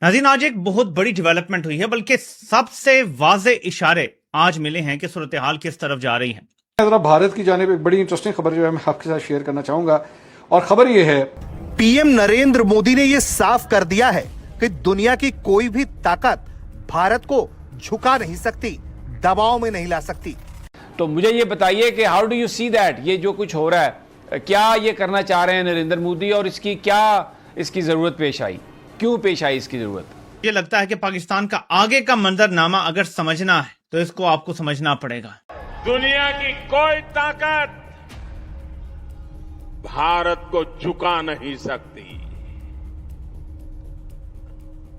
नाज़रीन, आज एक बहुत बड़ी डेवलपमेंट हुई है, बल्कि सबसे वाज़े इशारे आज मिले हैं कि सूरत हाल किस तरफ जा रही है। जरा भारत की जानिब एक बड़ी इंटरेस्टिंग खबर जो है मैं आपके साथ शेयर करना चाहूंगा, और खबर ये है, पीएम नरेंद्र मोदी ने यह साफ कर दिया है कि दुनिया की कोई भी ताकत भारत को झुका नहीं सकती, दबाव में नहीं ला सकती। तो मुझे ये बताइए कि how do you see that, ये जो कुछ हो रहा है, क्या ये करना चाह रहे हैं नरेंद्र मोदी, और इसकी जरूरत पेश आई, क्यों पेश आई इसकी जरूरत? ये लगता है कि पाकिस्तान का आगे का मंजरनामा अगर समझना है तो इसको आपको समझना पड़ेगा। दुनिया की कोई ताकत भारत को झुका नहीं सकती,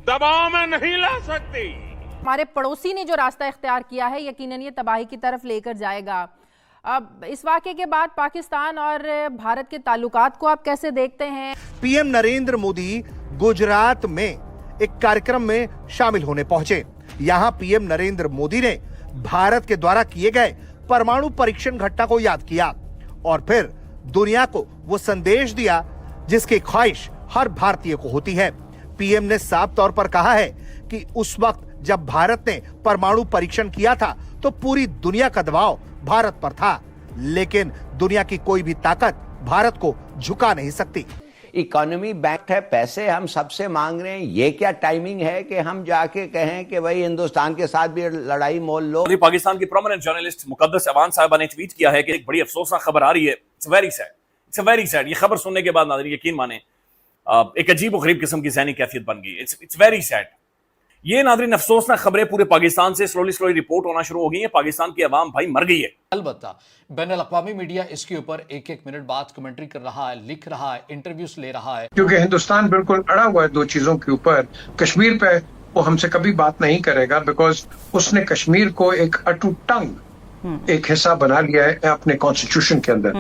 दबाव में नहीं ला सकती। हमारे पड़ोसी ने जो रास्ता इख्तियार किया है, यकीनन ये तबाही की तरफ लेकर जाएगा। अब इस वाक़े के बाद पाकिस्तान और भारत के ताल्लुकात को आप कैसे देखते हैं? पीएम नरेंद्र मोदी गुजरात में एक कार्यक्रम में शामिल होने पहुंचे। यहां पीएम नरेंद्र मोदी ने भारत के द्वारा किए गए परमाणु परीक्षण घटना को याद किया और फिर दुनिया को वो संदेश दिया जिसकी ख्वाहिश हर भारतीय को होती है। पीएम ने साफ तौर पर कहा है कि उस वक्त जब भारत ने परमाणु परीक्षण किया था तो पूरी दुनिया का दबाव भारत पर था, लेकिन दुनिया की कोई भी ताकत भारत को झुका नहीं सकती। इकोनॉमी बैक्ड है, पैसे हम सबसे मांग रहे हैं, ये क्या टाइमिंग है कि हम जाके कहें कि भाई हिंदुस्तान के साथ भी लड़ाई मोल लो। पाकिस्तान की प्रोमिनेंट जर्नलिस्ट मुकद्दस अवान साहिबा ने ट्वीट किया है कि एक बड़ी अफसोसनाक खबर आ रही है। It's very sad. ये खबर सुनने के बाद नाज़रीन यकीन माने एक अजीब और गरीब किस्म की ज़हनी कैफियत बन गई। It's very sad. ये नाज़रीन अफसोसनाक खबरें पूरे पाकिस्तान से स्लोली रिपोर्ट होना शुरू हो गई है। पाकिस्तान की आवाम भाई मर गई है। अलबत्ता बैनुल-अक़वामी मीडिया इसके ऊपर एक मिनट बाद कमेंट्री कर रहा है, लिख रहा है, इंटरव्यूज ले रहा है, क्योंकि हिंदुस्तान बिल्कुल अड़ा हुआ है दो चीजों के ऊपर। कश्मीर पे वो हमसे कभी बात नहीं करेगा, बिकॉज उसने कश्मीर को एक अटूट टंग एक हिस्सा बना लिया है अपने कॉन्स्टिट्यूशन के अंदर।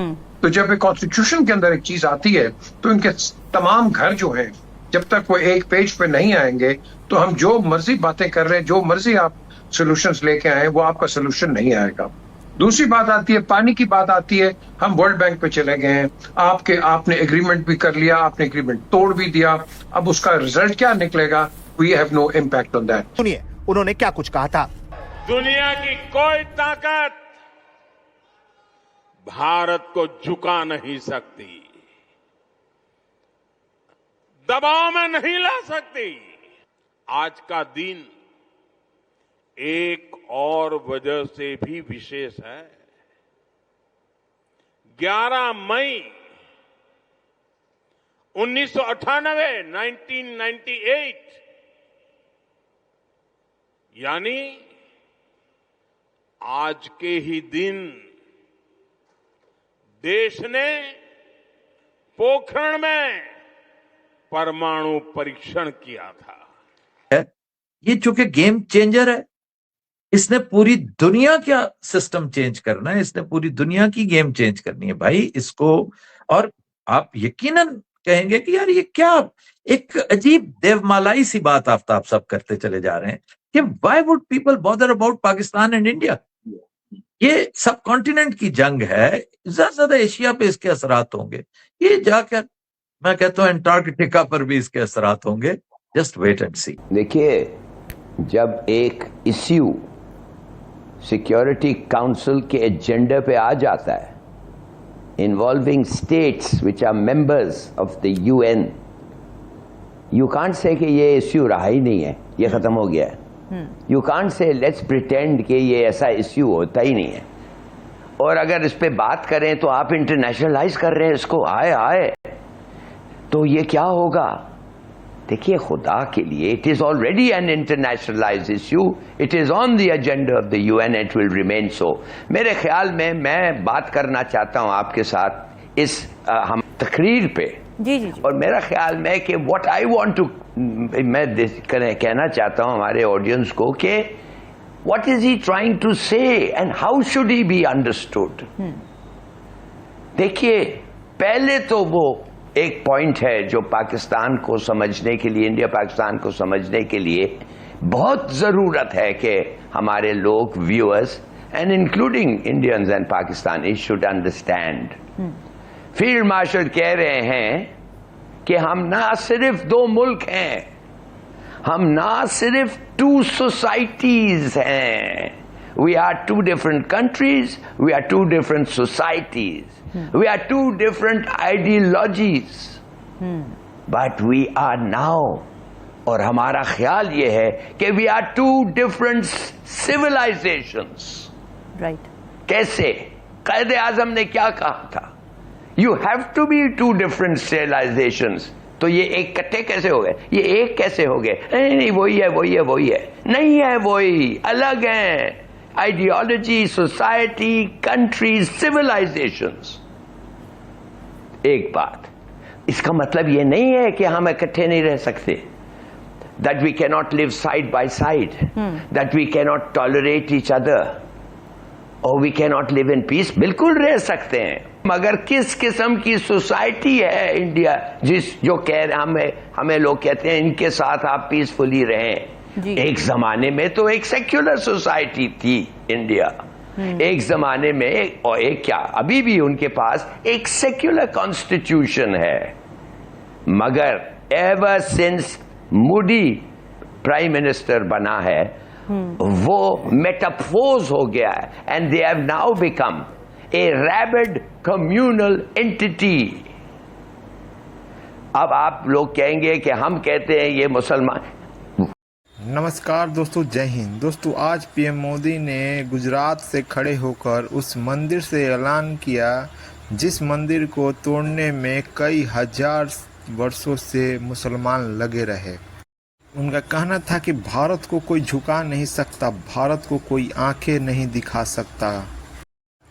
तो जब एक कॉन्स्टिट्यूशन के अंदर एक चीज आती है तो इनके तमाम घर जो है, जब तक वो एक पेज पे नहीं आएंगे तो हम जो मर्जी बातें कर रहे हैं, जो मर्जी आप सोल्यूशंस लेके आए, वो आपका सोल्यूशन नहीं आएगा। दूसरी बात आती है, पानी की बात आती है, हम वर्ल्ड बैंक पे चले गए हैं, आपने एग्रीमेंट भी कर लिया, आपने एग्रीमेंट तोड़ भी दिया, अब उसका रिजल्ट क्या निकलेगा? We have no impact on that. सुनिए उन्होंने क्या कुछ कहा था। दुनिया की कोई ताकत भारत को झुका नहीं सकती, दबाव में नहीं ला सकती। आज का दिन एक और वजह से भी विशेष है। 11 मई 1998 यानी आज के ही दिन देश ने पोखरण में परमाणु परीक्षण किया था। ये चूंकि गेम चेंजर है, इसने पूरी दुनिया का सिस्टम चेंज करना है, इसने पूरी दुनिया की गेम चेंज करनी है भाई इसको। और आप यकीनन कहेंगे कि यार ये क्या एक अजीब देवमालाई सी बात आफ्ताब सब करते चले जा रहे हैं कि why would people bother about Pakistan and India. ये सब कॉन्टिनेंट की जंग है, ज्यादा एशिया पे इसके असरात होंगे, ये जाकर मैं कहता हूं अंटार्कटिका पर भी इसके असरात होंगे। Just wait and see. देखिए, जब एक इश्यू सिक्योरिटी काउंसिल के एजेंडा पे आ जाता है, involving states which are members of the UN, you can't say कि ये इश्यू रहा ही नहीं है, ये खत्म हो गया है। यू कांट से लेट्स प्रिटेंड कि ये ऐसा इश्यू होता ही नहीं है। और अगर इस पे बात करें तो आप इंटरनेशनलाइज कर रहे हैं इसको, आए तो ये क्या होगा? देखिए, खुदा के लिए, it is already an internationalized issue, it is on the agenda of the UN, it will remain so. मेरे ख्याल में मैं बात करना चाहता हूं आपके साथ इस हम तकरीर पे। जी। और मेरा ख्याल में कि व्हाट आई वांट टू, मैं कहना चाहता हूं हमारे ऑडियंस को कि what is he trying to say and how should he be understood. देखिए, पहले तो वो एक पॉइंट है जो पाकिस्तान को समझने के लिए, इंडिया पाकिस्तान को समझने के लिए बहुत जरूरत है कि हमारे लोग, viewers and including Indians and Pakistani should understand. Field marshal कह रहे हैं कि हम ना सिर्फ दो मुल्क हैं, हम ना सिर्फ टू सोसाइटीज हैं, we are two different countries, we are two different societies, we are two different ideologies, but we are now, और हमारा ख्याल ये है कि we are two different civilizations. Right. कैसे? कायदे आजम ने क्या कहा था? You have to be two different civilizations. तो ये एक इकट्ठे कैसे हो गए? ये एक कैसे हो गए? नहीं, वही है, वही है, वही है। नहीं है वही, अलग है। Ideology, society, countries, civilizations. एक बात, इसका मतलब ये नहीं है कि हम इकट्ठे नहीं रह सकते, that we cannot live side by side, that we cannot tolerate each other, or we cannot live in peace। बिल्कुल रह सकते हैं, मगर किस किस्म की सोसाइटी है इंडिया जो कह रहे हमें लोग कहते हैं इनके साथ आप पीसफुली रहें। एक जमाने में तो एक सेक्युलर सोसाइटी थी इंडिया, एक जमाने में, और एक क्या अभी भी उनके पास एक सेक्युलर कॉन्स्टिट्यूशन है, मगर ever since Modi prime minister बना है वो मेटाफोर्स हो गया है, and they have now become a rabid communal entity. अब आप लोग कहेंगे कि हम कहते हैं ये मुसलमान। नमस्कार दोस्तों, जय हिंद। दोस्तों, आज पीएम मोदी ने गुजरात से खड़े होकर उस मंदिर से ऐलान किया जिस मंदिर को तोड़ने में कई हजार वर्षों से मुसलमान लगे रहे। उनका कहना था कि भारत को कोई झुका नहीं सकता, भारत को कोई आंखें नहीं दिखा सकता,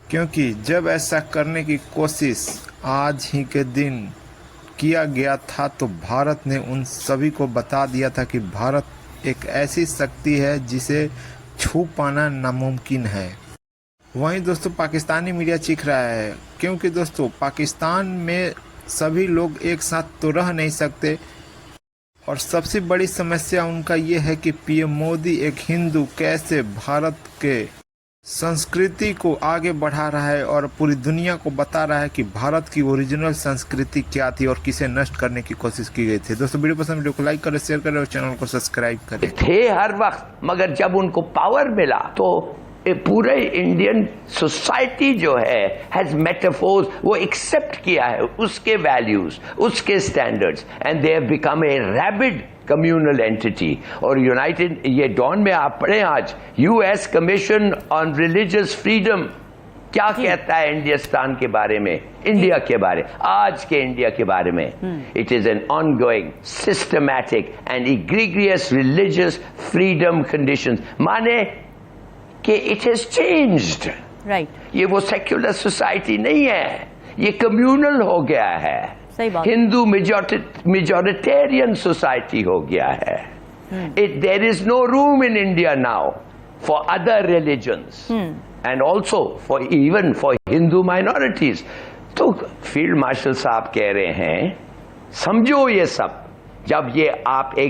क्योंकि जब ऐसा करने की कोशिश आज ही के दिन किया गया था तो भारत ने उन सभी को बता दिया था कि भारत एक ऐसी शक्ति है जिसे छू पाना नामुमकिन है। वहीं दोस्तों पाकिस्तानी मीडिया चीख रहा है, क्योंकि दोस्तों पाकिस्तान में सभी लोग एक साथ तो रह नहीं सकते, और सबसे बड़ी समस्या उनका ये है कि पीएम मोदी एक हिंदू कैसे भारत के संस्कृति को आगे बढ़ा रहा है और पूरी दुनिया को बता रहा है कि भारत की ओरिजिनल संस्कृति क्या थी और किसे नष्ट करने की कोशिश की गई थी। दोस्तों वीडियो पसंद, वीडियो को लाइक करें, शेयर करें और चैनल को सब्सक्राइब करें। थे हर वक्त, मगर जब उनको पावर मिला तो पूरे इंडियन सोसाइटी जो है हैज मेटाफोर्स, वो एक्सेप्ट किया है उसके वैल्यूज, उसके standards, and they have become a rabid communal entity. और यूनाइटेड, ये डॉन में आप पढ़ें आज, US commission on religious freedom क्या कहता है हिंदुस्तान के बारे में, इंडिया के बारे, आज के इंडिया के बारे में। It is an ongoing systematic and egregious religious freedom conditions, माने कि इट हैज चेंज्ड। राइट। ये वो सेक्युलर सोसाइटी नहीं है, ये कम्युनल हो गया है, हिंदू मेजॉरिटेरियन सोसाइटी हो गया है। There is no room in India now for other religions and also for even for Hindu minorities. तो फील्ड मार्शल साहब कह रहे हैं समझो ये सब, जब ये आप एक